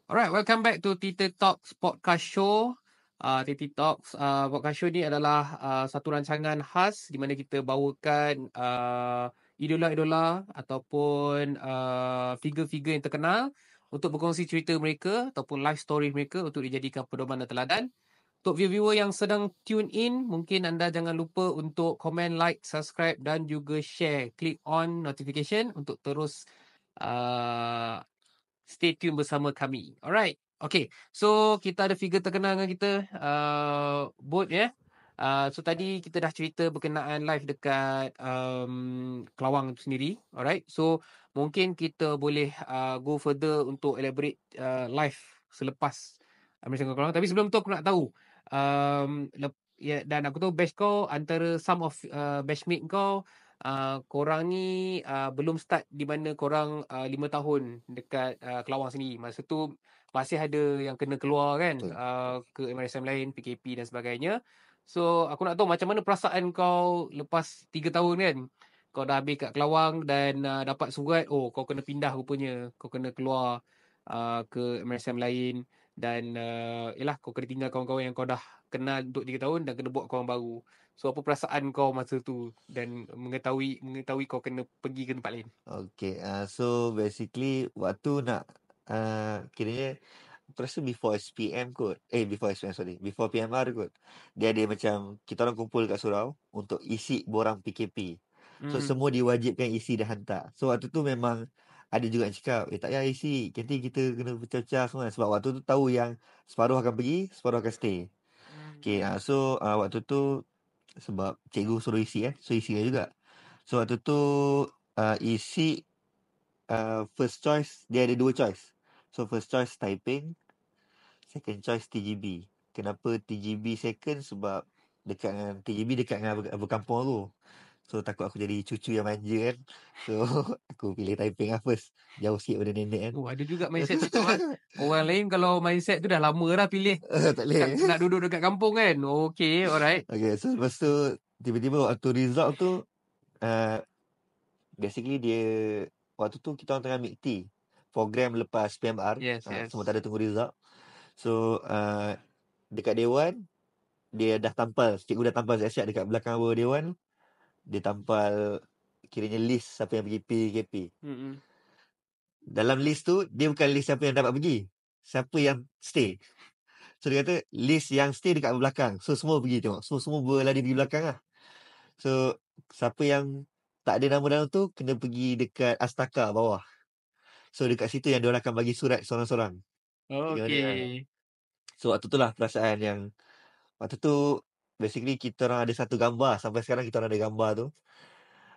Alright, welcome back to Tita Talks Podcast Show. Tita Talks Podcast Show ni adalah satu rancangan khas di mana kita bawakan idola-idola ataupun figure-figure yang terkenal untuk berkongsi cerita mereka ataupun life story mereka untuk dijadikan pedoman dan teladan. Untuk viewer yang sedang tune in, mungkin anda jangan lupa untuk komen, like, subscribe dan juga share. Click on notification untuk terus stay tune bersama kami. Alright. Okay. So, kita ada figure terkenal dengan kita. Both ya. So, tadi kita dah cerita berkenaan live dekat Kelawang tu sendiri. Alright. So, mungkin kita boleh go further untuk elaborate live selepas American Kelawang. Tapi sebelum tu aku nak tahu. Dan aku tahu batch kau antara some of batchmate kau, korang ni belum start di mana korang 5 tahun dekat Kelawang sini. Masa tu masih ada yang kena keluar kan, ke MRSM lain, PKP dan sebagainya. So aku nak tahu macam mana perasaan kau lepas 3 tahun kan. Kau dah habis kat Kelawang dan dapat surat, oh kau kena pindah rupanya. Kau kena keluar ke MRSM lain. Dan yelah, kau kena tinggal kawan-kawan yang kau dah kenal untuk 3 tahun dan kena buat kawan baru. So apa perasaan kau masa tu dan mengetahui kau kena pergi ke tempat lain? Okay, so basically waktu nak kiranya aku rasa before SPM kot. Before SPM, sorry. Before PMR kot. Dia ada macam kita orang kumpul kat surau untuk isi borang PKP. So semua diwajibkan isi dan hantar. So waktu tu memang ada juga yang cakap, tak payah isi. Nanti kita kena pecah-pecah semua. Sebab waktu tu tahu yang separuh akan pergi, separuh akan stay. Okay, so waktu tu sebab cikgu suruh isi so isi juga. So waktu tu isi first choice, dia ada 2 choice. So first choice typing, second choice TGB. Kenapa TGB second? Sebab TGB dekat dengan berkampung aku. So takut aku jadi cucu yang manja kan. So aku pilih typing lah first. Jauh sikit pada nenek kan. Oh, ada juga mindset tu tak, Mat? Orang lain kalau mindset tu dah lama dah pilih Tak boleh. nak duduk dekat kampung kan. Okay, alright. Okay, so lepas tu tiba-tiba waktu result tu basically dia waktu tu kita orang tengah MIKTI program lepas PMR. Yes. Sementara tunggu result. So dekat Dewan dia dah tampal, cikgu dah tampal siap-siap dekat belakang bawah Dewan. Dia tampal kiranya list siapa yang pergi PKP. Dalam list tu dia bukan list siapa yang dapat pergi, siapa yang stay. So dia kata list yang stay dekat belakang. So semua pergi tengok. Semua berlari pergi belakang lah. So siapa yang tak ada nama dalam tu kena pergi dekat Astaka bawah. So dekat situ yang diorang akan bagi surat sorang-sorang. Okay. So waktu tu lah perasaan yang waktu tu basically kita orang ada satu gambar. Sampai sekarang kita orang ada gambar tu.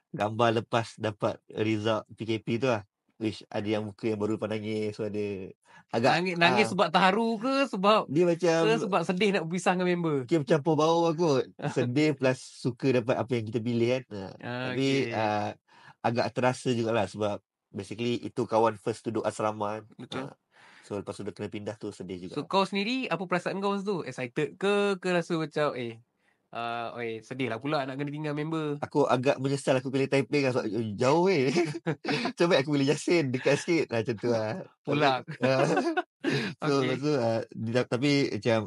Gambar lepas dapat result PKP tu lah. Which ada yang muka yang baru lepas nangis. So ada agak Nangis sebab terharu ke dia macam sebab sedih nak berpisah dengan member? dia bercampur bau aku. Sedih plus suka dapat apa yang kita pilih kan. Tapi Okay. agak terasa jugalah sebab basically itu kawan first duduk asrama kan. Betul. So lepas tu dia kena pindah tu sedih juga. So kau sendiri, apa perasaan kau masa tu? Excited ke rasa macam sedih lah pula nak kena tinggal member? Aku agak menyesal aku pilih typing lah sebab jauh Macam baik aku pilih Yasin dekat sikit macam tu lah. Pula. So Okay. lepas tu tapi macam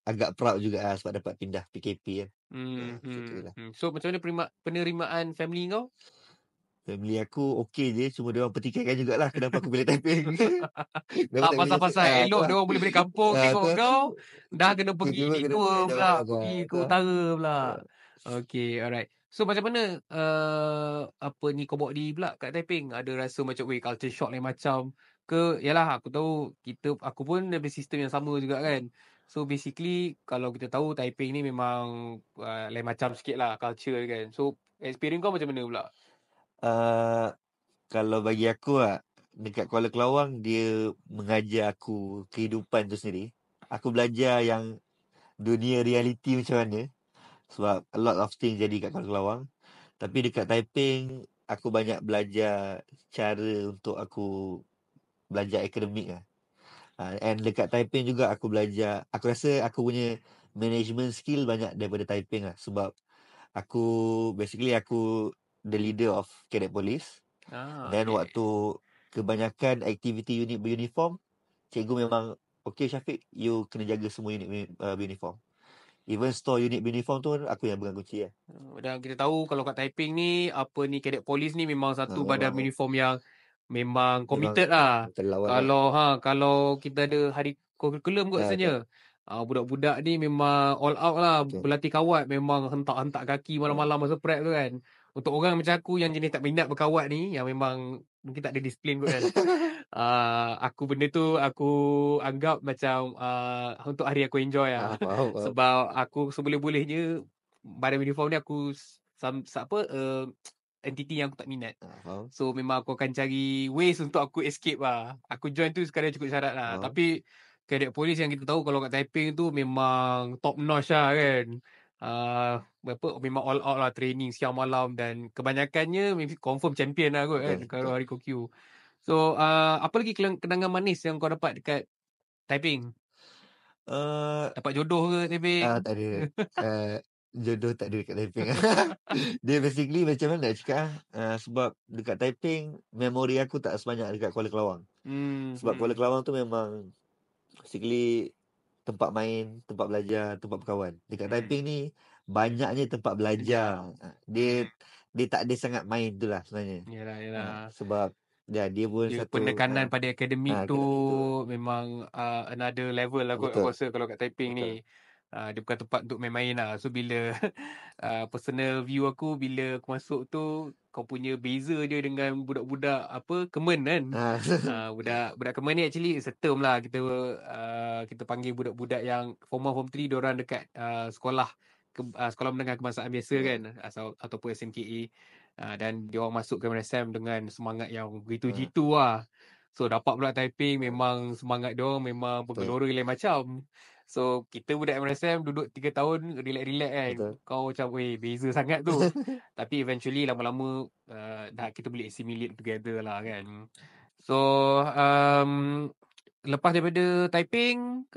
agak proud juga lah sebab dapat pindah PKP kan. So macam mana penerimaan family kau? Family aku okey je, cuma dia orang pertikaikan jugalah kenapa aku pilih typing. Tak pasal-pasal elok dia orang boleh balik kampung tengok kau dah kena pergi detour pula, pergi ke utara pula. Okay, alright. So macam mana kau bawa diri pula kat Taiping? Ada rasa macam culture shock lain macam ke? Yalah, aku tahu aku pun ada sistem yang sama juga kan. So basically kalau kita tahu Taiping ni memang lain macam sikit lah culture kan. So experience kau macam mana pula? Kalau bagi aku dekat Kuala Kelawang dia mengajar aku kehidupan tu sendiri. Aku belajar yang dunia realiti macam mana. Sebab a lot of things jadi kat Kuala Kelawang. Tapi dekat Taiping aku banyak belajar cara untuk aku belajar akademik lah. And dekat Taiping juga aku belajar, aku rasa aku punya management skill banyak daripada Taiping lah. Sebab aku basically aku the leader of cadet police. Then Okay. waktu kebanyakan aktiviti unit beruniform, cikgu memang, okay Syafiq, you kena jaga semua unit beruniform. Even store unit beruniform tu aku yang pegang kunci lah. Dan kita tahu kalau kat Taiping ni, apa ni, kadet polis ni memang satu badan Memang uniform yang memang memang committed lah. terlawan lah. Kalau kita ada hari kurikulum kot Betul. rasanya. Budak-budak ni memang all out lah. Betul. Berlatih kawat memang hentak-hentak kaki malam-malam masa prep tu kan. Untuk orang macam aku yang jenis tak minat berkawat ni, yang memang mungkin tak ada disiplin kot kan. Benda tu aku anggap macam untuk hari aku enjoy lah. Faham. Sebab aku seboleh-bolehnya badan uniform ni aku entiti yang aku tak minat. Faham. So memang aku akan cari ways untuk aku escape lah. Aku join tu sekadar cukup syarat lah. Faham. Tapi cadet polis yang kita tahu kalau kat Taiping tu memang top notch lah kan. Memang all out lah, training siang malam, dan kebanyakannya confirm champion lah kot kan kalau hari QQ. So apa lagi kenangan manis yang kau dapat dekat Taiping? Dapat jodoh ke Taiping? Tak ada. Jodoh tak ada dekat Taiping. Dia basically macam mana nak cakap sebab dekat Taiping memori aku tak sebanyak dekat Kuala Kelawang. Sebab Kuala Kelawang tu memang basically tempat main, tempat belajar, tempat berkawan. Dekat Taiping ni banyaknya tempat belajar. Dia tak ada sangat main tu lah sebenarnya. Yalah. Sebab dia pun Dia satu penekanan pada akademik tu akademik tu memang another level lah kot aku betul. rasa kalau kat Taiping ni. Dia bukan tempat untuk main-main lah. So bila personal view aku, bila aku masuk tu, kau punya beza dia dengan budak-budak Kemen kan. Budak Kemen ni actually is a term lah. Kita panggil budak-budak yang form 1, form 3, diorang dekat sekolah sekolah menengah kebangsaan biasa kan, ataupun SMKA. Dan dia orang masuk ke MSM dengan semangat yang begitu jitu lah. So dapat pula Taiping, memang semangat dia orang memang bergelora lain macam. So kita budak MSM duduk 3 tahun relax-relax kan. Kau macam beza sangat tu. Tapi eventually lama-lama dah kita boleh assimilate together lah kan. So lepas daripada Taiping,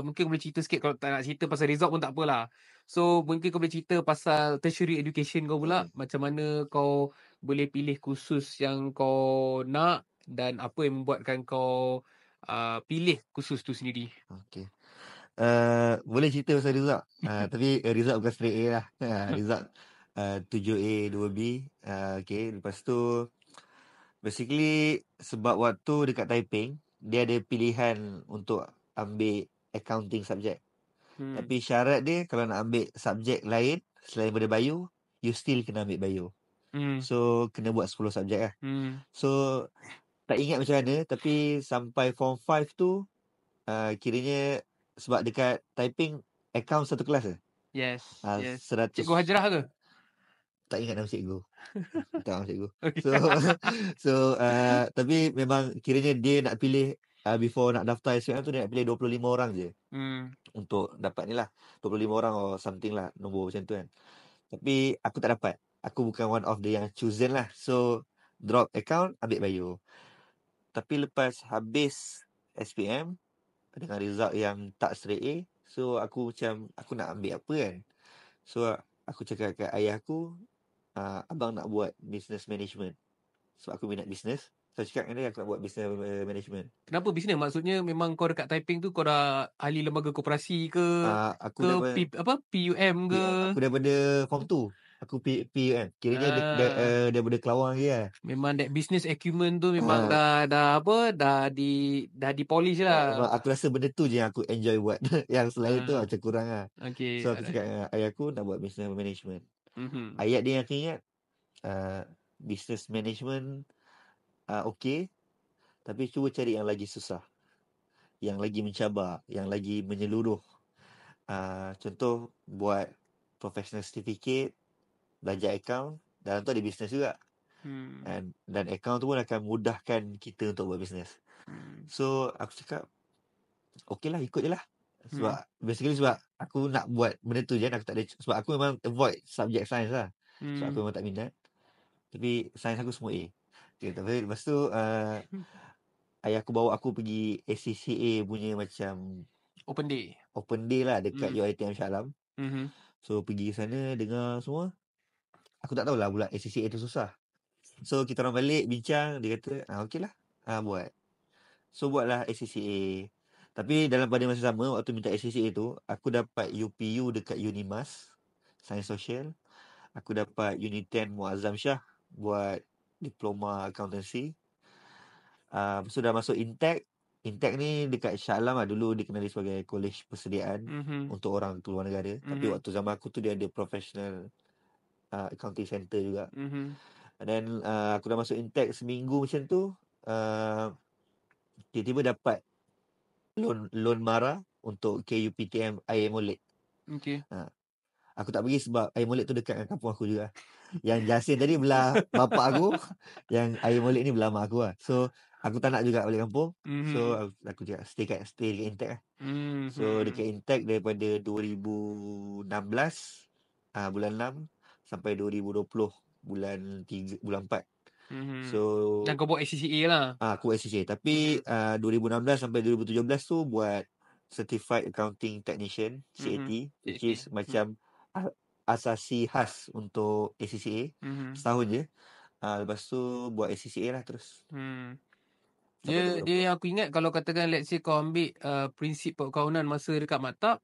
mungkin boleh cerita sikit. Kalau tak nak cerita pasal result pun tak apalah. So mungkin kau boleh cerita pasal tertiary education kau pula. Macam mana kau boleh pilih kursus yang kau nak, dan apa yang membuatkan kau pilih kursus tu sendiri. Okay. Boleh cerita pasal result. Tapi result bukan straight A lah. Result 7A 2B. Okay. Lepas tu basically sebab waktu dekat Taiping dia ada pilihan untuk ambil accounting subject. Tapi syarat dia kalau nak ambil subjek lain selain daripada bio, you still kena ambil bio. So kena buat 10 subjek lah. So tak ingat macam mana, tapi sampai form 5 tu kiranya sebab dekat Taiping account satu kelas ke? Yes. 100. Cikgu Hajrah ke? Tak ingat nama cikgu. Tak nama cikgu. Okay. So tapi memang kiranya dia nak pilih before nak daftar SPM tu dia nak pilih 25 orang je. Untuk dapat ni lah 25 orang or something lah, nombor macam tu kan. Tapi aku tak dapat. Aku bukan one of the yang chosen lah. So drop account, ambil bio. Tapi lepas habis SPM dengan result yang tak straight A, so aku macam aku nak ambil apa kan. So aku cakap kat ayah aku, abang nak buat business management. So aku minat business. So cakap dengan dia aku nak buat business management. Kenapa business? Maksudnya memang kau dekat Taiping tu kau dah ahli lembaga koperasi ke? Aku PUM ke? Aku daripada form 2. Aku PUM. Kiranya daripada Kelawang je lah. Memang that business acumen tu memang dah di polish lah. Aku rasa benda tu je yang aku enjoy buat. Yang selain tu macam kurang lah. Okay. So aku cakap dengan ayah aku nak buat business management. Ayat dia yang aku ingat business management okay, tapi cuba cari yang lagi susah, yang lagi mencabar, yang lagi menyeluruh. Contoh buat professional certificate, belajar account, dalam tu ada business juga. Dan account tu pun akan mudahkan kita untuk buat business. So aku cakap okay lah, ikut je lah. Sebab basically sebab aku nak buat benda tu je, aku tak ada, sebab aku memang avoid subjek sains lah. Sebab aku memang tak minat. Tapi sains aku semua A. Tapi lepas tu ayah aku bawa aku pergi ACCA punya macam open day lah dekat UiTM Shah Alam. So pergi sana dengar semua. Aku tak tahulah pula ACCA tu susah. So kita orang balik bincang, dia kata okay lah, Buat. So buatlah ACCA. Tapi dalam pada masa sama, waktu minta ACCA tu, aku dapat UPU dekat Unimas, Sains Sosial. Aku dapat Uniten Muazzam Shah buat diploma accountancy. Lepas tu dah masuk Intech. Intech ni dekat Shah Alam lah. Dulu dikenali sebagai kolej persediaan untuk orang keluar negara. Tapi waktu zaman aku tu dia ada professional accounting center juga. Dan aku dah masuk Intech seminggu macam tu. Tiba-tiba dapat loan MARA untuk KUPTM air molek. Okay. Aku tak pergi sebab air molek tu dekat dengan kampung aku juga. Yang Jasin tadi belah bapak aku, yang air molek ni belah mak aku lah. So aku tak nak juga balik kampung. So aku cakap stay dekat Intech lah. So dekat Intech daripada 2016 bulan 6 sampai 2020 bulan 3 bulan 4. So Dan kau buat ACCA lah. aku ACCA. Tapi 2016 sampai 2017 tu buat Certified Accounting Technician, CAT, which is macam asasi khas untuk ACCA. Setahun je. Lepas tu buat ACCA lah terus. Dia yang aku ingat, kalau katakan let's say kau ambil prinsip perkawanan masa dekat maktab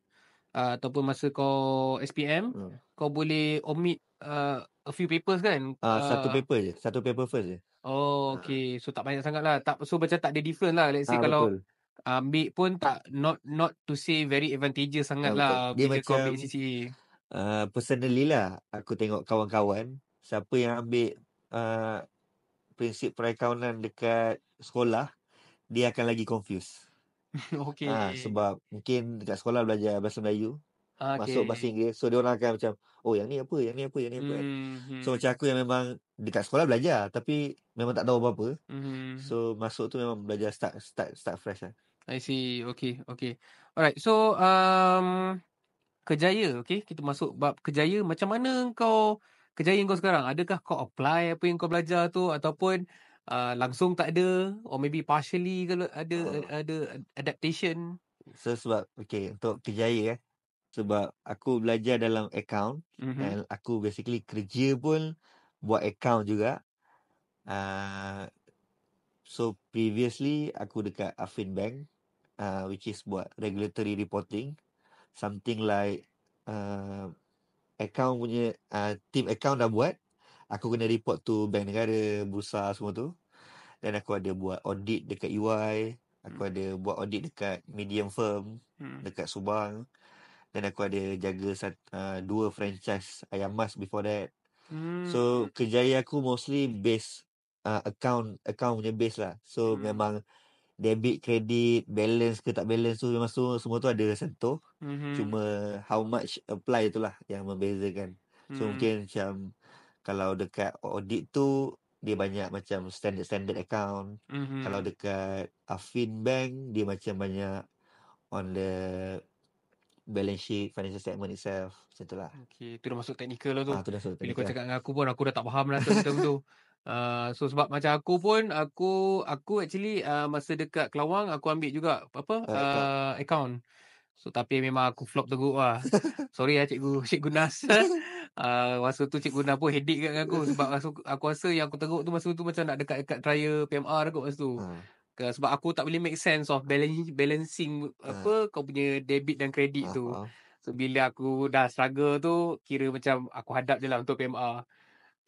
ataupun masa kau SPM, kau boleh omit a few papers kan? Satu paper je. Satu paper first je. Oh, okay. So tak banyak sangat lah. So macam tak ada different lah. Let's say kalau Betul. ambil pun tak not to say very advantageous sangat lah Dia bila kau macam ambil CCA. personally lah, aku tengok kawan-kawan siapa yang ambil prinsip perakaunan dekat sekolah, dia akan lagi confused. Okay. Sebab mungkin dekat sekolah belajar bahasa Melayu, masuk bahasa Okay. Inggeris, so dia orang akan macam, oh yang ni apa, yang ni apa, yang ni apa kan. So macam aku yang memang dekat sekolah belajar tapi memang tak tahu apa-apa. So masuk tu memang belajar start fresh lah. I see. Okay. Alright. So Kejaya, okay? Kita masuk bab Kejaya. Macam mana Kejaya kau sekarang? Adakah kau apply apa yang kau belajar tu, ataupun langsung tak ada, or maybe partially kalau ada adaptation? So sebab untuk Kejaya sebab aku belajar dalam account dan aku basically kerja pun buat account juga. So previously aku dekat Affin Bank, which is buat regulatory reporting, something like account punya team account dah buat, aku kena report to bank negara, bursa semua tu. Dan aku ada buat audit dekat EY, aku ada buat audit dekat medium firm dekat Subang, dan aku ada jaga 2 franchise ayam mas before that. So kerjaya aku mostly base account punya base lah. So memang debit, kredit, balance ke tak balance tu memang semua tu ada sentuh. Cuma how much apply itulah yang membezakan. So mungkin macam kalau dekat audit tu dia banyak macam standard account. Kalau dekat Affin Bank dia macam banyak on the balance sheet, financial statement itself. Macam tu lah. Okay, tu dah masuk technical lah tu. Tu dah Bila kau technical. cakap dengan aku pun, aku dah tak faham lah term tu. So sebab macam aku pun, aku actually masa dekat Kelawang, aku ambil juga account. So tapi memang aku flop teruk lah. Sorry lah Cikgu Nas. Masa tu Cikgu Nas pun headache kat dengan aku. Sebab aku rasa yang aku teruk tu masa tu macam nak dekat trial PMR kot masa tu. Sebab aku tak boleh make sense of balancing kau punya debit dan kredit tu. So bila aku dah struggle tu, kira macam aku hadap je lah untuk PMR.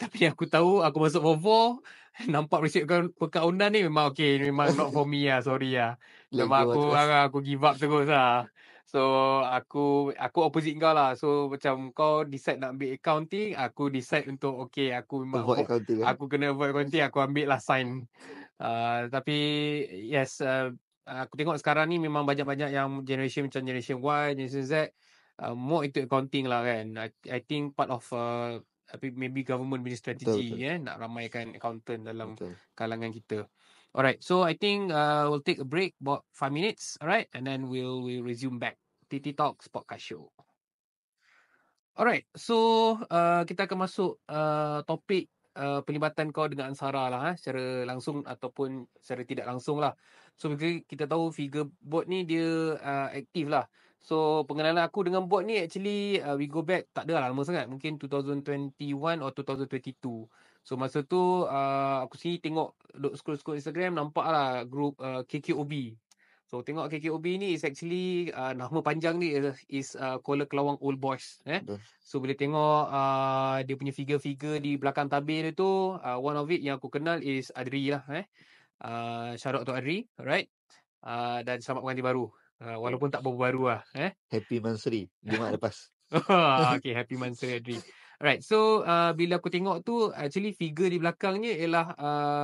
Tapi aku tahu aku masuk form 4, nampak prinsip perkaunan ni memang okay, memang not for me lah, sorry lah. Memang aku give up terus lah. So aku opposite kau lah. So macam kau decide nak ambil accounting, aku decide untuk okay, aku memang aku kena avoid accounting, aku ambil lah sign. Tapi yes, aku tengok sekarang ni memang banyak-banyak yang generation macam generation Y, generation Z, more into accounting lah kan. I think part of maybe government punya strategi nak ramaikan accountant dalam kalangan kita. Alright, so I think we'll take a break about 5 minutes, alright, and then we'll resume back. TT Talks Podcast Show. Alright, so kita akan masuk topik pelibatan kau dengan Ansara lah, secara langsung ataupun secara tidak langsung lah. So kita tahu figure board ni dia aktif lah. So pengenalan aku dengan board ni actually we go back, tak ada lah lama sangat, mungkin 2021 or 2022. So masa tu aku sendiri tengok duk scroll Instagram, nampak lah group KKOB. So tengok KKOB ni is actually nama panjang ni is Kuala Kelawang Old Boys. Betul. So boleh tengok dia punya figure-figure di belakang tabir dia tu, one of it yang aku kenal is Adri lah. Shout out to Adri, alright. Dan selamat pengantin baru. Walaupun tak berapa baru lah. Happy Mansuri Jumaat lepas. Okay, happy Mansur Adri. Alright, so bila aku tengok tu, actually figure di belakangnya ialah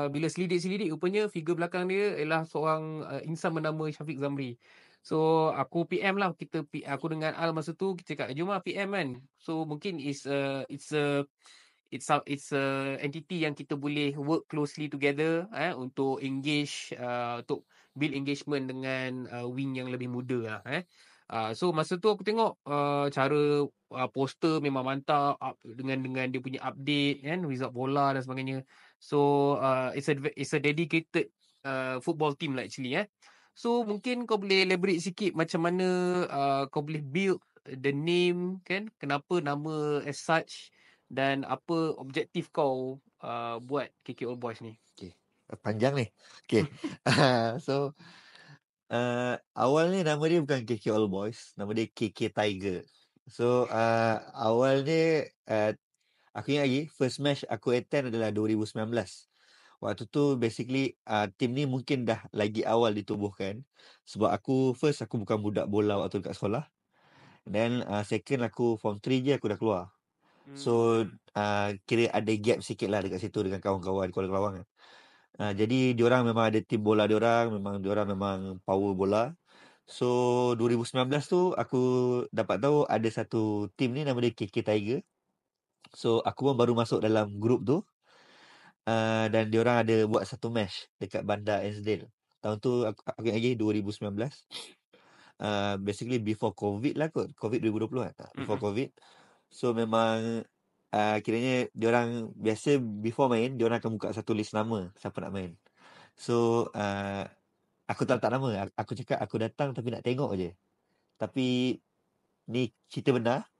bila selidik-selidik, rupanya figure belakang dia ialah seorang insan bernama Syafiq Zamri. So aku PM lah, aku dengan Al masa tu kita cakap jom lah PM kan. So mungkin it's a entity yang kita boleh work closely together untuk engage untuk build engagement dengan wing yang lebih muda lah. So masa tu aku tengok cara poster memang mantap dengan dia punya update kan, result bola dan sebagainya. So it's a dedicated football team lah actually. So mungkin kau boleh elaborate sikit macam mana kau boleh build the name kan, kenapa nama as such dan apa objektif kau buat KK All Boys ni. Okay. Panjang ni. Okay. So awalnya nama dia bukan KK All Boys, nama dia KK Tiger. So awal ni aku ingat lagi first match aku attend adalah 2019. Waktu tu basically team ni mungkin dah lagi awal ditubuhkan sebab aku bukan budak bola waktu dekat sekolah. Then second aku form 3 je aku dah keluar. So kira ada gap sikit lah dekat situ dengan kawan-kawan Kuala Kelawang kan. Jadi diorang memang ada tim bola diorang memang power bola. So 2019 tu aku dapat tahu ada satu tim ni nama dia KK Tiger. So aku pun baru masuk dalam group tu. Dan diorang ada buat satu match dekat Bandar Ainsdale. Tahun tu aku ingat lagi 2019. Basically before COVID lah kot. COVID 2020 kan. Before COVID. So memang kiranya diorang biasa before main diorang akan buka satu list nama siapa nak main. So aku tak letak nama. Aku cakap aku datang tapi nak tengok je. Tapi ni cerita benar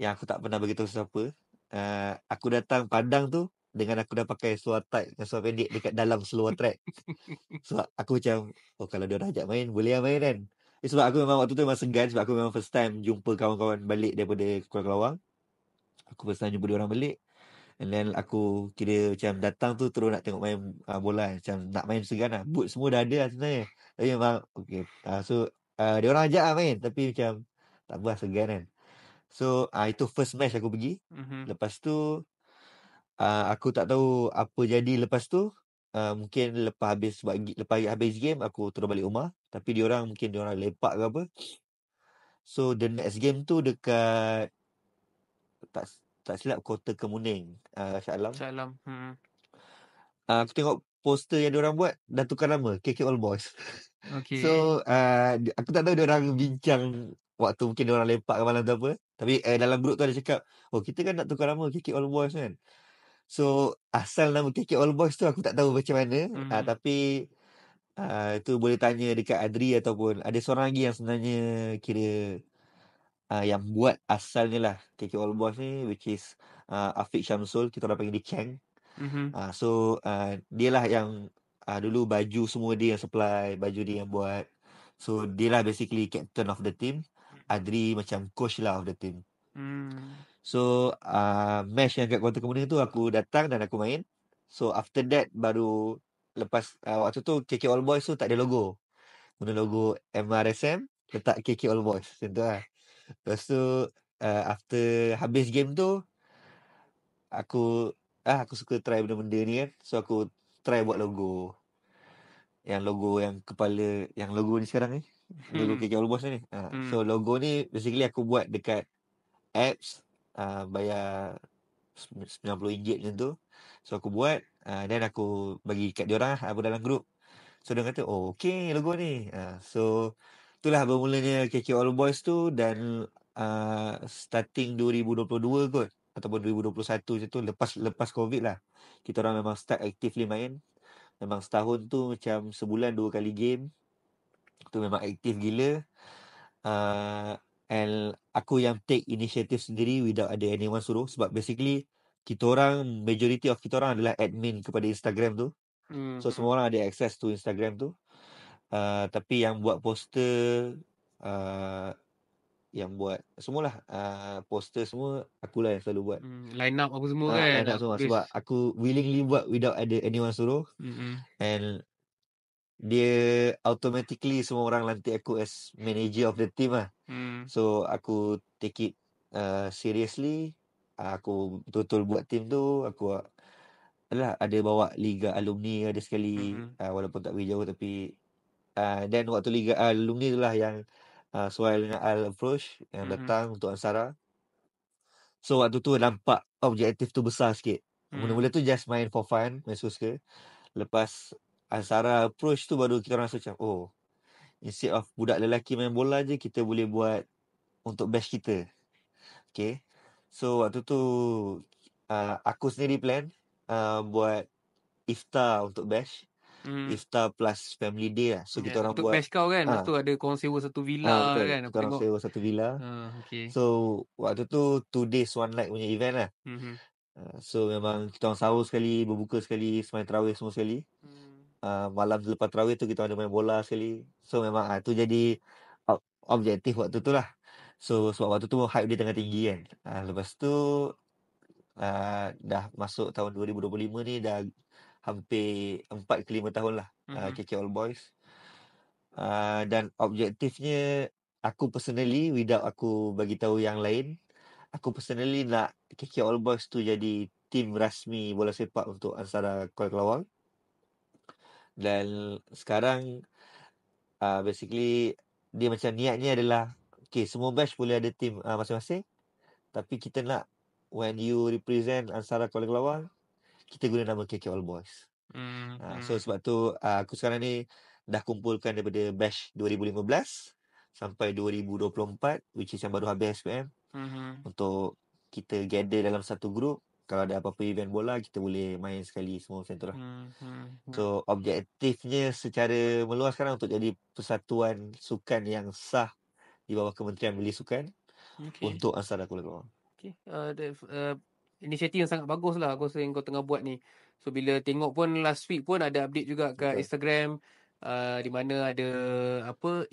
yang aku tak pernah beritahu sesiapa. Aku datang padang tu dengan aku dah pakai seluar tight dengan seluar pendek dekat dalam seluar track. So aku macam kalau dia orang ajak main boleh lah main kan. Sebab aku memang waktu tu memang segan sebab aku memang first time jumpa kawan-kawan balik daripada Kuala Kelawang. Aku first time jumpa dia orang balik. And then aku kira macam datang tu terus nak tengok main bola. Macam nak main segan lah. Boot semua dah ada lah sebenarnya. Tapi memang okay. So dia orang ajak lah main. Tapi macam tak apa lah, segan kan. So itu first match aku pergi. Lepas tu aku tak tahu apa jadi lepas tu. Mungkin lepas habis game aku terus balik rumah. Tapi diorang lepak ke apa. So the next game tu dekat tak silap Kota Kemuning, Shah Alam. Aku tengok poster yang diorang buat dah tukar nama KK All Boys. Okay. So aku tak tahu diorang bincang waktu mungkin diorang lepak ke malam tu apa. Tapi dalam grup tu ada cakap, kita kan nak tukar nama KK All Boys kan. So asal nama KK All Boys tu aku tak tahu macam mana. Tapi itu boleh tanya dekat Adri ataupun ada seorang lagi yang sebenarnya kira yang buat asalnya lah KK All Boys ni, which is Afiq Syamsul, kita orang panggil dia Cheng. So dia lah yang dulu baju semua dia yang supply, baju dia yang buat. So dia lah basically captain of the team. Adri macam coach lah of the team. So match yang kat Kota Kemuning tu aku datang dan aku main. So after that baru lepas waktu tu KK All Boys tu tak ada logo. Guna logo MRSM, letak KK All Boys. Macam tu lah. Lepas tu after habis game tu aku suka try benda-benda ni kan. So aku try buat logo. Yang logo yang kepala, yang logo ni sekarang ni. Logo KK All Boys ni. So logo ni basically aku buat dekat apps. Bayar RM90 macam tu. So aku buat. Then aku bagi kat diorang lah dalam grup. So dia kata, okay logo ni. So itulah bermulanya KK All Boys tu. Dan starting 2022 kot ataupun 2021 macam tu, lepas COVID lah, kita orang memang start actively main. Memang setahun tu macam sebulan 2 kali game. Tu memang aktif gila. And aku yang take initiative sendiri without ada anyone suruh. Sebab basically kita orang, majority of kita orang adalah admin kepada Instagram tu. So semua orang ada access to Instagram tu. Tapi yang buat poster, yang buat semualah, poster semua akulah yang selalu buat. Line up apa semua kan, Line up semua tulis. sebab aku willingly buat without ada anyone suruh. And dia automatically semua orang lantik aku as manager of the team lah. So aku take it seriously. Aku betul-betul buat team tu. Aku adalah ada bawa liga alumni ada sekali, walaupun tak pergi jauh tapi dan waktu liga alumni itulah yang Suhail dengan Al approach yang datang untuk Ansara. So waktu tu nampak objektif tu besar sikit. Mula-mula tu just main for fun, main suka. Lepas Ansara approach tu baru kita orang rasa macam, oh, instead of budak lelaki main bola je, kita boleh buat untuk batch kita. Okay. So waktu tu aku sendiri plan buat iftar untuk batch. Iftar plus family day lah. So kita orang Untuk buat batch kau kan, masa tu ada korang sewa satu villa betul. kan, Kita aku orang tengok. sewa satu villa. Okay. So waktu tu 2 days 1 night punya event lah. So memang kita orang sahur sekali, berbuka sekali, semain tarawih semua sekali. Malam lepas tarawih tu kita ada main bola sekali. So memang tu jadi objektif waktu tu lah. So sebab waktu tu hype dia tengah tinggi kan. Lepas tu dah masuk tahun 2025 ni, dah hampir 4 ke 5 tahun lah KK All Boys. Dan objektifnya aku personally, without aku bagi tahu yang lain, aku personally nak KK All Boys tu jadi tim rasmi bola sepak untuk Ansara Kuala Kelawar. Dan sekarang basically dia macam niatnya adalah okay, semua batch boleh ada tim masing-masing, tapi kita nak when you represent Ansara Kuala Kelawar, kita guna nama KK All Boys. So sebab tu aku sekarang ni dah kumpulkan daripada batch 2015 sampai 2024, which is yang baru habis SPM, untuk kita gather dalam satu group. Kalau ada apa-apa event bola, kita boleh main sekali semua macam tu lah. So objektifnya secara meluas sekarang untuk jadi persatuan sukan yang sah di bawah Kementerian Belia Sukan untuk Ansara Kuala Kelawar. Inisiatif yang sangat bagus lah aku rasa yang kau tengah buat ni. So bila tengok pun last week pun ada update juga kat Instagram, di mana ada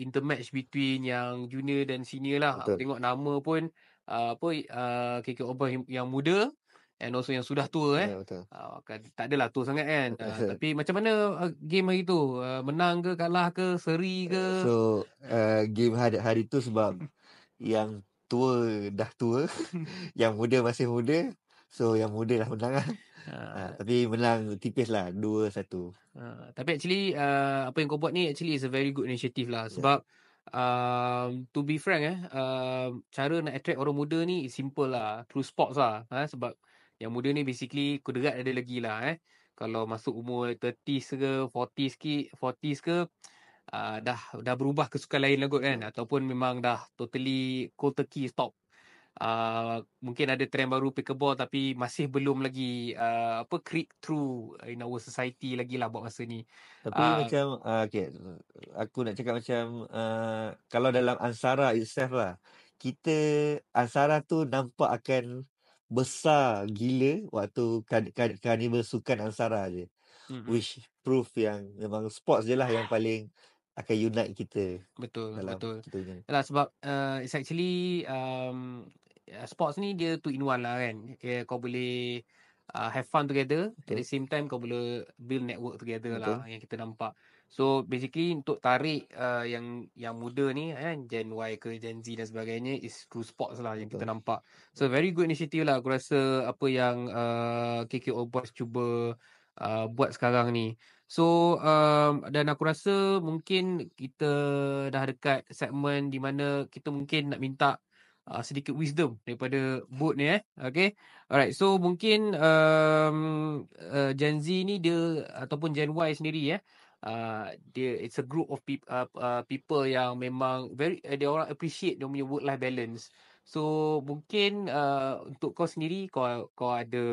intermatch between yang junior dan senior lah. Aku tengok nama pun KK Oba yang muda and also yang sudah tua tak adalah tua sangat kan. Tapi macam mana game hari tu? Menang ke, kalah ke, seri ke? So game hari tu sebab yang tua dah tua, yang muda masih muda. So yang muda lah menang lah. Tapi menang tipis lah, 2-1. Tapi actually apa yang kau buat ni actually is a very good initiative lah. Sebab to be frank cara nak attract orang muda ni simple lah, through sports lah. Sebab yang muda ni basically kuderat ada lagi lah. Kalau masuk umur 30s ke 40s ke dah berubah ke sukan lain lah kot kan. Ataupun memang dah totally cold turkey stop. Mungkin ada trend baru pickleball tapi masih belum lagi creep through in our society lagi lah buat masa ni. Tapi macam okay, aku nak cakap macam kalau dalam Ansara itself lah, kita Ansara tu nampak akan besar gila waktu carnival sukan Ansara je. Which proof yang memang sports je lah yang paling akan unite kita. Betul. Kita punya. Yalah, sebab it's actually sports ni dia 2 in 1 lah kan. Kau boleh have fun together. At the same time kau boleh build network together lah yang kita nampak. So basically untuk tarik yang muda ni kan, Gen Y ke Gen Z dan sebagainya is through sports lah yang kita nampak. So very good initiative lah aku rasa apa yang KK All Boys cuba buat sekarang ni. So dan aku rasa mungkin kita dah dekat segmen di mana kita mungkin nak minta sedikit wisdom daripada Boot ni okay. Alright, so mungkin Gen Z ni dia ataupun Gen Y sendiri dia it's a group of people yang memang dia orang appreciate dia punya work life balance. So mungkin untuk kau sendiri kau ada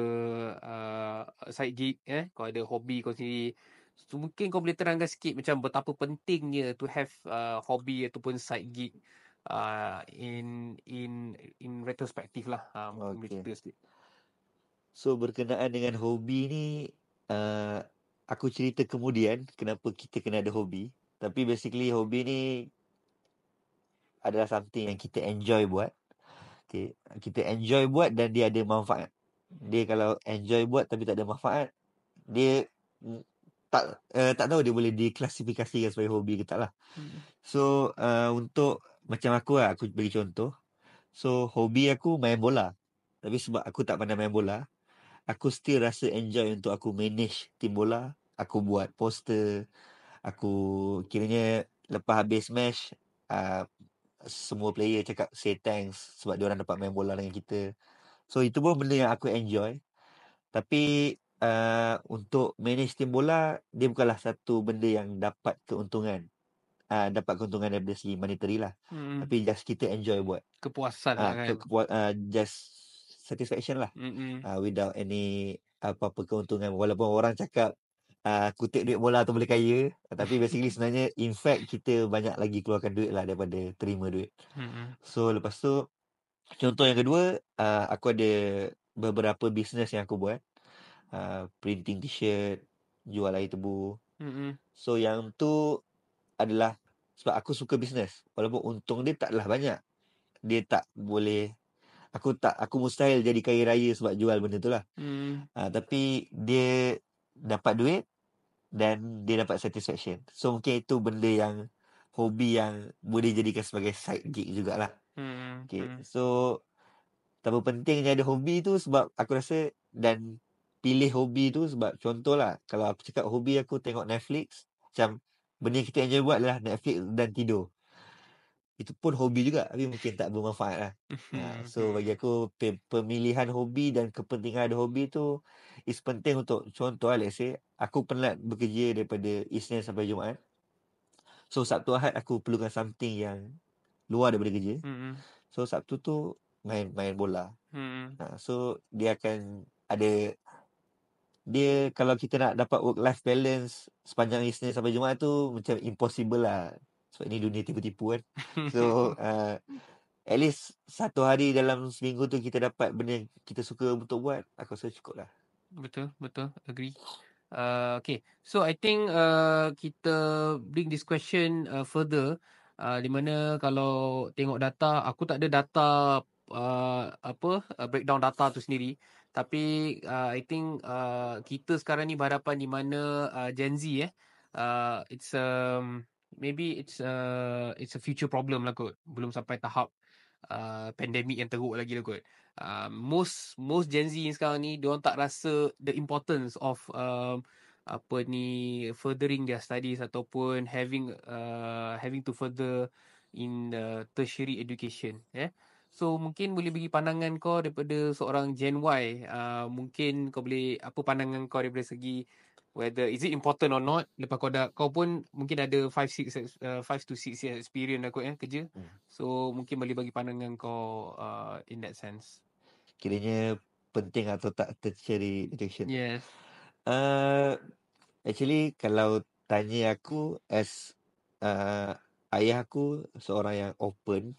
side gig kau ada hobi kau sendiri. So, mungkin kau boleh terangkan sikit macam betapa pentingnya to have hobby ataupun side gig in retrospective lah. Mungkin boleh cerita sikit. So berkenaan dengan hobi ni, uh, aku cerita kemudian kenapa kita kena ada hobi. Tapi basically hobi ni adalah something yang kita enjoy buat. Okay. Kita enjoy buat dan dia ada manfaat. Dia kalau enjoy buat tapi tak ada manfaat, dia mm, tak tahu dia boleh diklasifikasikan sebagai hobi ke tak lah. Hmm. So untuk macam aku lah, aku bagi contoh. So hobi aku main bola. Tapi sebab aku tak pandai main bola, aku still rasa enjoy untuk aku manage tim bola. Aku buat poster. Aku kiranya lepas habis match, uh, semua player cakap say thanks sebab diorang dapat main bola dengan kita. So itu pun benda yang aku enjoy. Tapi untuk manage tim bola, dia bukanlah satu benda yang dapat keuntungan. Dapat keuntungan daripada segi monetary lah. Hmm. Tapi just kita enjoy buat. Kepuasan lah kan. Just satisfaction lah. Hmm. Without any apa-apa keuntungan. Walaupun orang cakap kutip duit bola tu boleh kaya. Tapi basically sebenarnya in fact kita banyak lagi keluarkan duit lah daripada terima duit. Hmm. So lepas tu contoh yang kedua, aku ada beberapa business yang aku buat. Printing t-shirt, jual air tebu. Hmm. So yang tu adalah sebab aku suka bisnes. Walaupun untung dia taklah banyak. Dia tak boleh, aku mustahil jadi kaya raya sebab jual benda tu lah. Hmm. Tapi dia dapat duit dan dia dapat satisfaction. So mungkin itu benda yang hobi yang boleh jadikan sebagai side gig jugalah. Hmm. Okay. So betapa pentingnya ada hobi tu sebab aku rasa, dan pilih hobi tu sebab contohlah kalau aku cakap hobi aku tengok Netflix, macam benda yang kita enjoy buat adalah Netflix dan tidur. Itu pun hobi juga tapi mungkin tak bermanfaat lah. So bagi aku pemilihan hobi dan kepentingan ada hobi tu is penting. Untuk contoh let's say aku penat bekerja daripada Isnin sampai Jumaat. So Sabtu Ahad aku perlukan something yang luar daripada kerja. Hmm. So Sabtu tu main bola. Hmm. So dia akan ada, dia kalau kita nak dapat work life balance sepanjang Isnin sampai Jumaat tu macam impossible lah. Sebab ini dunia tipu-tipu kan. So at least satu hari dalam seminggu tu kita dapat benda yang kita suka untuk buat, aku rasa cukup lah. Betul, agree. Okay, so I think kita bring this question further, di mana kalau tengok data, aku tak ada data breakdown data tu sendiri, tapi I think kita sekarang ni berhadapan di mana Gen Z it's maybe it's a future problem lah kot, belum sampai tahap pandemik yang teruk lagi lah kot. Most Gen Z sekarang ni diorang tak rasa the importance of furthering their studies ataupun having to further in tertiary education. So mungkin boleh bagi pandangan kau daripada seorang Gen Y. Mungkin kau boleh, apa pandangan kau daripada segi whether is it important or not, lepas kau pun mungkin ada 5 to 6 years experience dah kot kerja. So mungkin boleh bagi pandangan kau in that sense. Kiranya penting atau tak tertiary education. Yes. Actually kalau tanya aku, as ayah aku seorang yang open.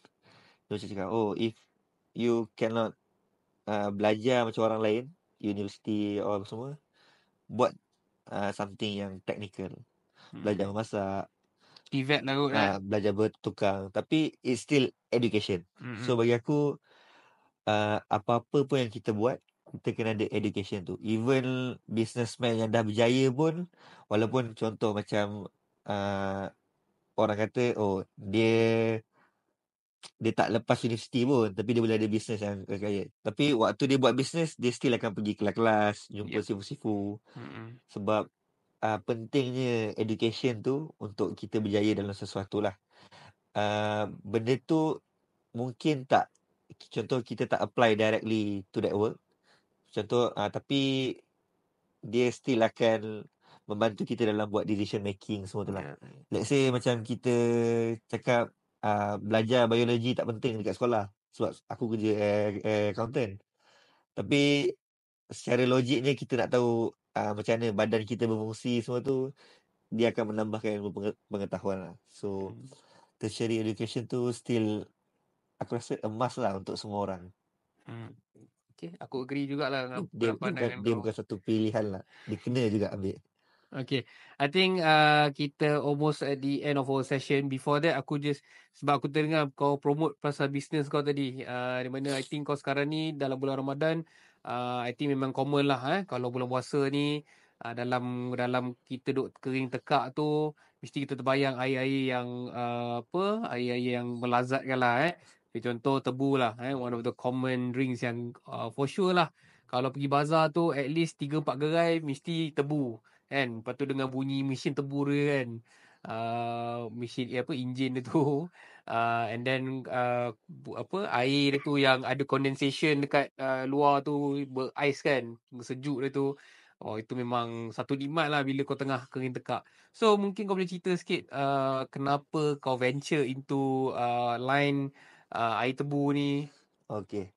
Dia macam cakap, oh if you cannot belajar macam orang lain, universiti or apa semua, buat something yang technical. Belajar memasak, Pivot lah kot belajar bertukang. Tapi it's still education. So bagi aku, apa-apa pun yang kita buat, kita kena ada education tu. Even businessman yang dah berjaya pun, walaupun contoh macam orang kata, oh dia tak lepas universiti pun, tapi dia boleh ada bisnes yang kaya. Tapi waktu dia buat bisnes, dia still akan pergi kelas-kelas, jumpa sifu-sifu. Sebab pentingnya education tu untuk kita berjaya dalam sesuatu lah. Benda tu mungkin tak, contoh kita tak apply directly to that work. Contoh, tapi dia still akan membantu kita dalam buat decision making semua tu lah. Let's say macam kita cakap belajar biologi tak penting dekat sekolah sebab aku kerja accountant. Tapi secara logiknya kita nak tahu macam mana badan kita berfungsi semua tu, dia akan menambahkan ilmu pengetahuan lah. So tertiary education tu still aku rasa emas lah untuk semua orang. Okay, aku agree jugalah dengan Dia pandangan dia kau. bukan satu pilihan lah. Dia kena juga ambil. Okay, I think kita almost at the end of our session. Before that, aku just sebab aku terdengar kau promote pasal business kau tadi. Di mana I think kau sekarang ni dalam bulan Ramadan, I think memang common lah. Kalau bulan puasa ni, dalam kita duk kering tekak tu, mesti kita terbayang air-air yang air-air yang melazatkan lah. Contoh tebu lah. One of the common drinks yang for sure lah. Kalau pergi bazar tu, at least 3-4 gerai mesti tebu. Kan, lepas tu dengan bunyi mesin tebur dia kan, mesin enjin dia tu, and then air dia tu yang ada condensation dekat luar tu berais kan, sejuk dia tu. Oh, itu memang satu nikmat lah bila kau tengah kering tekak. So mungkin kau boleh cerita sikit kenapa kau venture into line air tebu ni. Okay.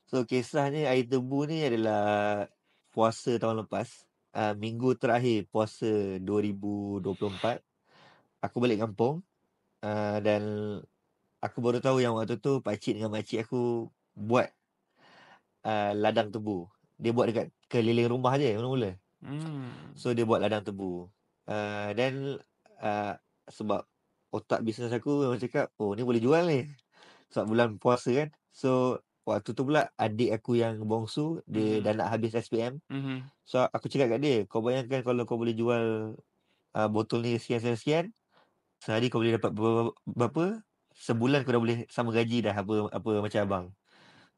So kisahnya air tebu ni adalah puasa tahun lepas. Minggu terakhir puasa 2024. Aku balik kampung. Dan aku baru tahu yang waktu tu pakcik dengan makcik aku buat ladang tebu. Dia buat dekat keliling rumah je mula-mula. So dia buat ladang tebu. Dan sebab otak bisnes aku memang cakap, oh ni boleh jual ni. Sebab bulan puasa kan. So waktu tu pula adik aku yang bongsu, dia dah nak habis SPM. So aku cakap kat dia, kau bayangkan kalau kau boleh jual botol ni sekian-sekian, sehari kau boleh dapat berapa? Sebulan kau dah boleh sama gaji dah apa macam abang.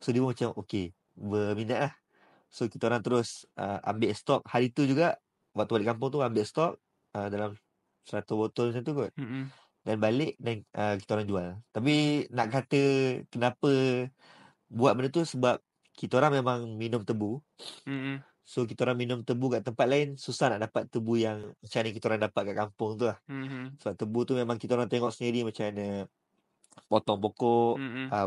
So dia pun macam okey, berminat lah. So kita orang terus ambil stok hari tu juga. Waktu balik kampung tu ambil stok dalam 100 botol macam tu kot. Dan balik dan kita orang jual. Tapi nak kata kenapa buat benda tu, sebab kita orang memang minum tebu. So kita orang minum tebu kat tempat lain, susah nak dapat tebu yang macam ni kita orang dapat kat kampung tu lah. Sebab tebu tu memang kita orang tengok sendiri macam mana potong pokok,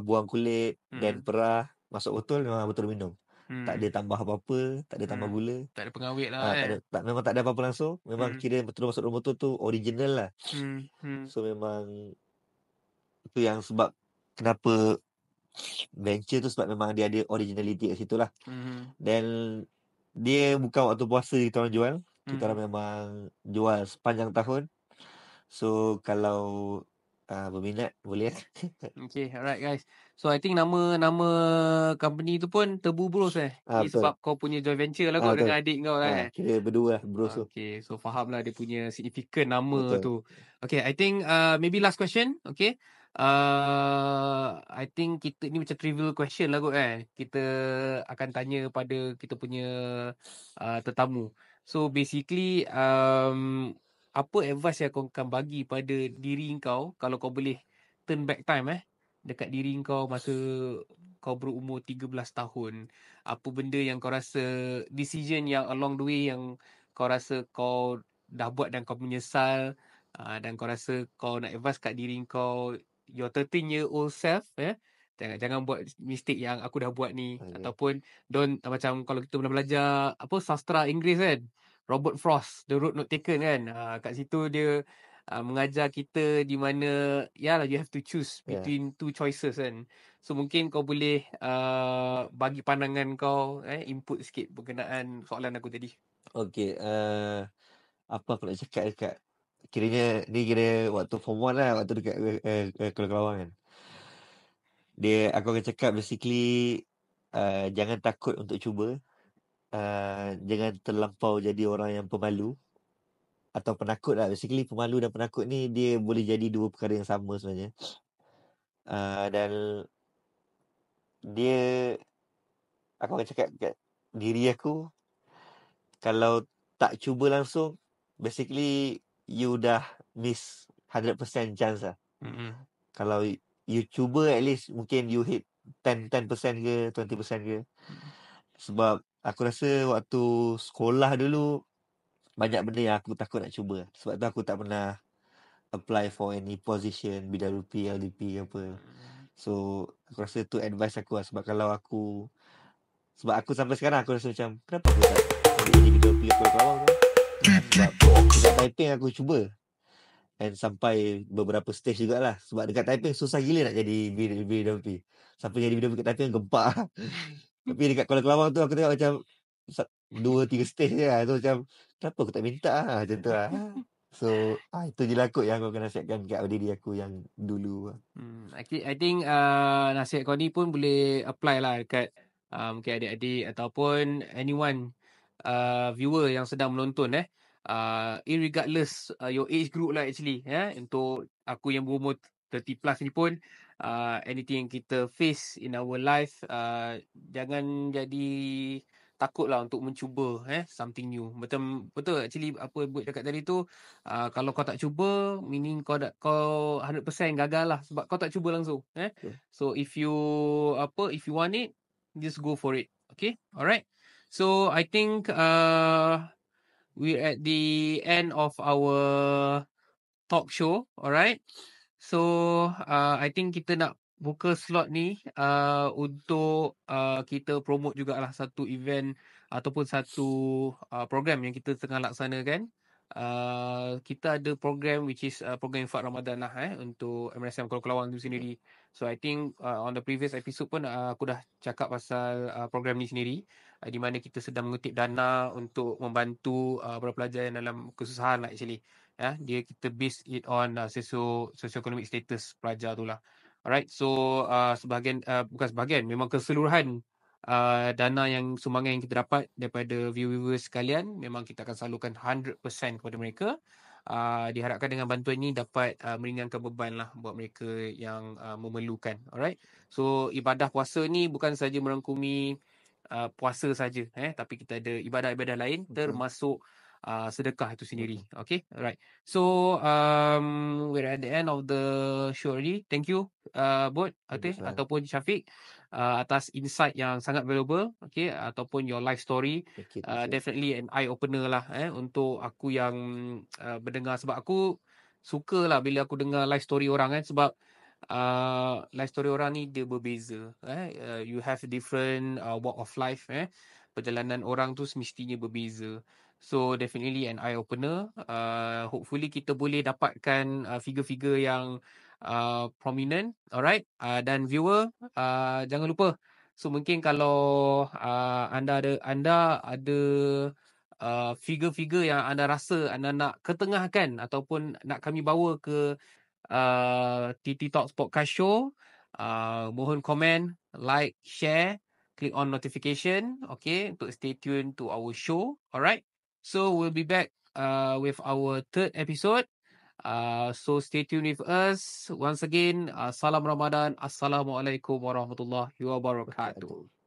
buang kulit, dan perah, masuk botol, memang botol minum. Tak ada tambah apa-apa, tak ada tambah gula. Tak ada pengawet lah Memang tak ada apa-apa langsung. Memang kira betul masuk dalam botol tu original lah. So memang itu yang sebab kenapa venture tu, sebab memang dia ada originality kat situ lah. Dan dia bukan waktu puasa kita orang jual. Kita orang memang jual sepanjang tahun. So kalau berminat boleh. Okay, alright guys. So I think nama company tu pun Tebu Bros Ni Betul. sebab kau punya joint venture lah kot Betul. dengan adik kau lah Kira berdua lah bros tu. Okay, so faham lah dia punya significant nama Betul. tu. Okay, I think maybe last question. Okay. I think kita ni macam trivial question lah kot kita akan tanya pada kita punya tetamu. So basically apa advice yang kau akan bagi pada diri kau kalau kau boleh turn back time dekat diri kau masa kau berumur 13 tahun. Apa benda yang kau rasa, decision yang along the way yang kau rasa kau dah buat dan kau menyesal, dan kau rasa kau nak advice kat diri kau, your 13-year-old self jangan buat mistake yang aku dah buat ni. Ataupun macam kalau kita pernah belajar sastra Inggeris kan, Robert Frost, The Road Not Taken kan, kat situ dia mengajar kita di mana you have to choose between two choices kan. So mungkin kau boleh bagi pandangan kau, input sikit berkenaan soalan aku tadi. Okay, apa aku nak cakap dekat, kiranya ni kira waktu form 1 lah, waktu dekat Kelawang kan. Aku akan cakap basically, jangan takut untuk cuba. Jangan terlampau jadi orang yang pemalu atau penakut lah. Basically pemalu dan penakut ni dia boleh jadi dua perkara yang sama sebenarnya. Dan aku akan cakap kat diri aku, kalau tak cuba langsung, basically you dah miss 100% chance lah. Kalau you cuba, at least mungkin you hit 10% ke 20% ke. Sebab aku rasa waktu sekolah dulu banyak benda yang aku takut nak cuba. Sebab tu aku tak pernah apply for any position BWP, LDP ke apa. So aku rasa tu advice aku lah. Sebab aku sampai sekarang aku rasa macam, kenapa aku tak ambil jadi BWP Pulau Kelawang tu? Sebab dekat Taiping aku cuba, and sampai beberapa stage jugalah. Sebab dekat Taiping susah gila nak jadi BWP. Sampai jadi BWP kat Taiping gempak. Tapi dekat Kuala Kelawang tu aku tengok macam 2-3 stage je lah. So macam kenapa aku tak minta lah macam tu lah. So itu je lah kot yang aku akan nasihatkan kat diri aku yang dulu lah. I think nasihat kau ni pun boleh apply lah dekat mungkin adik-adik ataupun anyone viewer yang sedang menonton irregardless your age group lah actually untuk aku yang berumur 30 plus ni pun anything yang kita face in our life jangan jadi takut lah untuk mencuba something new. Betul actually apa buat cakap tadi tu kalau kau tak cuba meaning kau 100% gagal lah sebab kau tak cuba langsung so if you want it just go for it. Okay, alright. So I think we're at the end of our talk show. Alright. So I think kita nak buka slot ni untuk kita promote jugalah satu event ataupun satu program yang kita tengah laksanakan. Kita ada program which is program Infak Ramadan lah untuk MRSM Kuala Kelawang tu sendiri. So I think on the previous episode pun aku dah cakap pasal program ni sendiri di mana kita sedang mengutip dana untuk membantu para pelajar yang dalam kesusahan lah actually. Dia kita base it on socio-economic status pelajar tu lah. Alright, so sebahagian bukan sebahagian, memang keseluruhan dana yang sumbangan yang kita dapat daripada viewers sekalian memang kita akan salurkan 100% kepada mereka. Diharapkan dengan bantuan ini dapat meringankan beban lah buat mereka yang memerlukan. Alright, so ibadah puasa ni bukan saja merangkumi puasa saja tapi kita ada ibadah-ibadah lain termasuk sedekah itu sendiri. Okay, alright. So we're at the end of the show already. Thank you Bot ataupun Syafiq atas insight yang sangat valuable, okay, ataupun your life story. Definitely an eye opener lah untuk aku yang mendengar, sebab aku suka lah bila aku dengar life story orang sebab life story orang ni dia berbeza. You have different walk of life. Perjalanan orang tu semestinya berbeza. So definitely an eye opener. Hopefully kita boleh dapatkan figure-figure yang prominent. Alright. Dan viewer jangan lupa. So mungkin kalau anda ada figure-figure yang anda rasa anda nak ketengahkan ataupun nak kami bawa ke TT Talks Podcast Show, mohon komen, like, share, click on notification, okay, untuk stay tuned to our show. Alright, so we'll be back with our third episode. So stay tuned with us. Once again, salam Ramadan. Assalamualaikum warahmatullahi wabarakatuh.